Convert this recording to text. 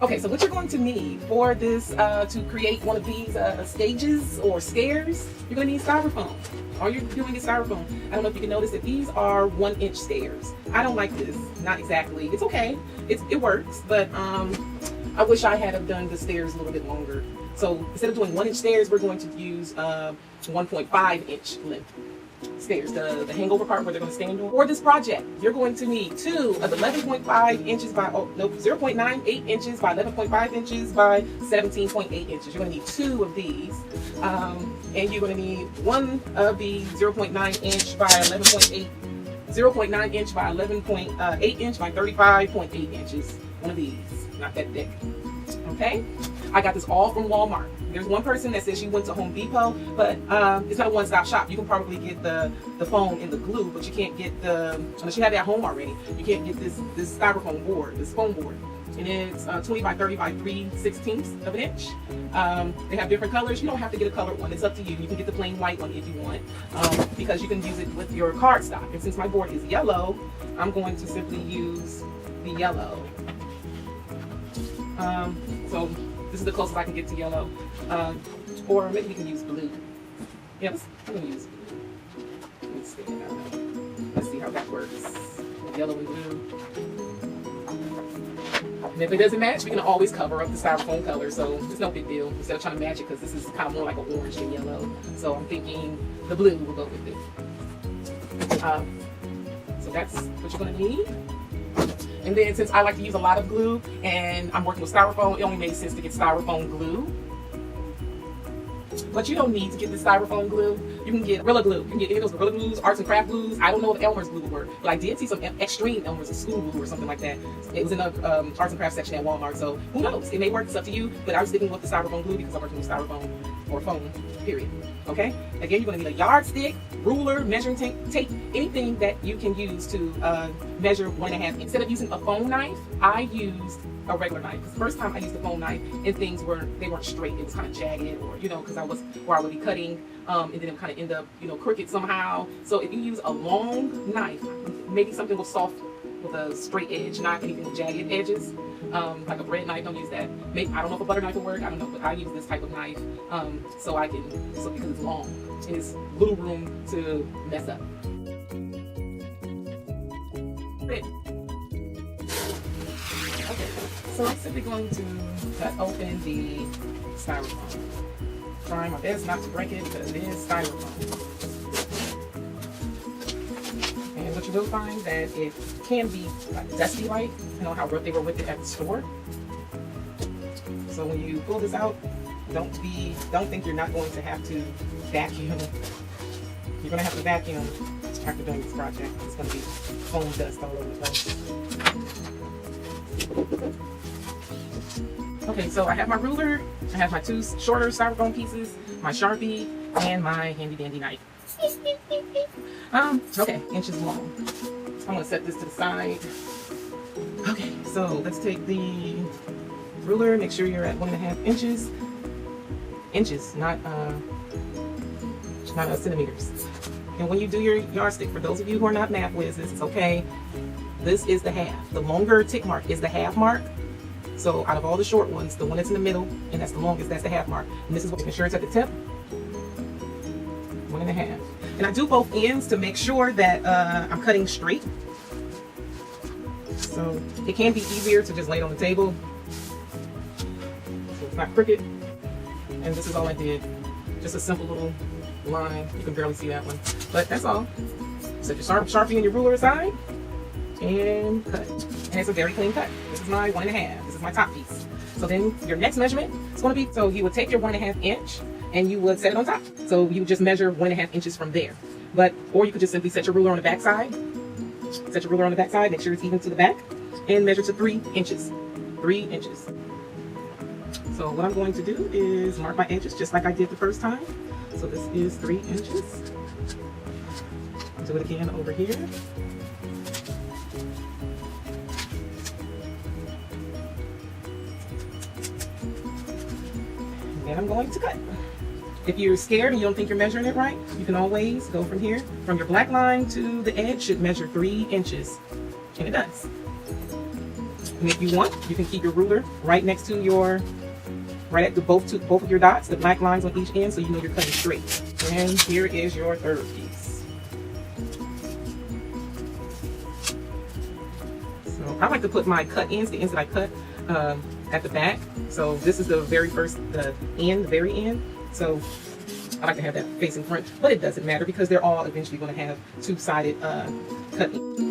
Okay, so what you're going to need for this, to create one of these stages or stairs, you're going to need styrofoam. All you're doing is styrofoam. I don't know if you can notice that these are 1-inch stairs. I don't like this, not exactly. It's okay, it works, but I wish I had have done the stairs a little bit longer. So instead of doing 1-inch stairs, we're going to use 1.5-inch length stairs, the hangover part where they're going to stand on. For this project, you're going to need 2 of 11.5 inches by 0.98 inches by 11.5 inches by 17.8 inches. You're going to need 2 of these, and you're going to need 1 of the 0.9 inch by 11.8, 0.9 inch by 11.8 inch by 35.8 inches. One of these, not that thick. Okay, I got this all from Walmart. There's one person that says she went to Home Depot, but it's not a one-stop shop. You can probably get the foam and the glue, but you can't get unless you have it at home already, you can't get this styrofoam board, this foam board. And it's 20 by 30 by 3/16 of an inch. They have different colors. You don't have to get a colored one. It's up to you. You can get the plain white one if you want, because you can use it with your cardstock. And since my board is yellow, I'm going to simply use the yellow. So this is the closest I can get to yellow. Or maybe we can use blue. Yeah, I'm going to use blue. Let's see how that works. Yellow and blue. And if it doesn't match, we can always cover up the styrofoam color, so it's no big deal. Instead of trying to match it, because this is kind of more like an orange than yellow. So I'm thinking the blue will go with it. So that's what you're going to need. And then since I like to use a lot of glue and I'm working with styrofoam, it only made sense to get styrofoam glue. But you don't need to get the styrofoam glue. You can get Gorilla Glue. You can get any of those Gorilla Glues, arts and craft glues. I don't know if Elmer's glue would work, but I did see some extreme Elmer's school glue or something like that. It was in the arts and craft section at Walmart, so who knows? It may work, it's up to you, but I was sticking with the styrofoam glue because I'm working with styrofoam or foam, period. Okay? Again, you're going to need a yardstick, ruler, measuring tape, anything that you can use to measure 1.5 inches. Instead of using a foam knife, I used a regular knife. Because the first time I used a foam knife and things weren't straight. It was kind of jagged, or because I would be cutting and then it would kind of end up crooked somehow. So if you use a long knife, maybe something with a straight edge, not anything with jagged edges, like a bread knife. Don't use that. I don't know if a butter knife will work. I don't know, but I use this type of knife because it's long and it's little room to mess up. Okay, so I'm simply going to cut open the styrofoam. Trying my best not to break it because it is styrofoam. And what you will find that it can be like dusty like, how rough they were with it at the store. So when you pull this out, don't think you're not going to have to vacuum. You're going to have to vacuum after doing this project. It's going to be foam dust all over the place. Okay, so I have my ruler, I have my 2 shorter styrofoam pieces, my Sharpie, and my handy dandy knife. Okay, inches long. I'm going to set this to the side. Okay, so let's take the ruler, make sure you're at 1.5 inches. Inches, not centimeters. And when you do your yardstick, for those of you who are not math whizzes, it's okay. This is the half. The longer tick mark is the half mark. So out of all the short ones, the one that's in the middle, and that's the longest, that's the half mark. And this is what, make sure it's at the tip. 1.5. And I do both ends to make sure that I'm cutting straight. So it can be easier to just lay it on the table, so it's not crooked. And this is all I did. Just a simple little line. You can barely see that one, but that's all. Set your Sharpie and your ruler aside and cut. And it's a very clean cut. This is my 1.5. This is my top piece. So then your next measurement is going to be, so you would take your 1.5 inch and you would set it on top. So you would just measure 1.5 inches from there. Or you could just simply set your ruler on the back side. Set your ruler on the back side, make sure it's even to the back, and measure to 3 inches. 3 inches. So what I'm going to do is mark my edges just like I did the first time. So this is 3 inches. Do it again over here. And then I'm going to cut. If you're scared and you don't think you're measuring it right, you can always go from here. From your black line to the edge should measure 3 inches. And it does. And if you want, you can keep your ruler right next to your, right at the both of your dots, the black lines on each end, so you know you're cutting straight. And here is your third piece. So I like to put my cut ends, the ends that I cut at the back. So this is the very first, the very end. So I like to have that facing front, but it doesn't matter because they're all eventually going to have two-sided cut ends.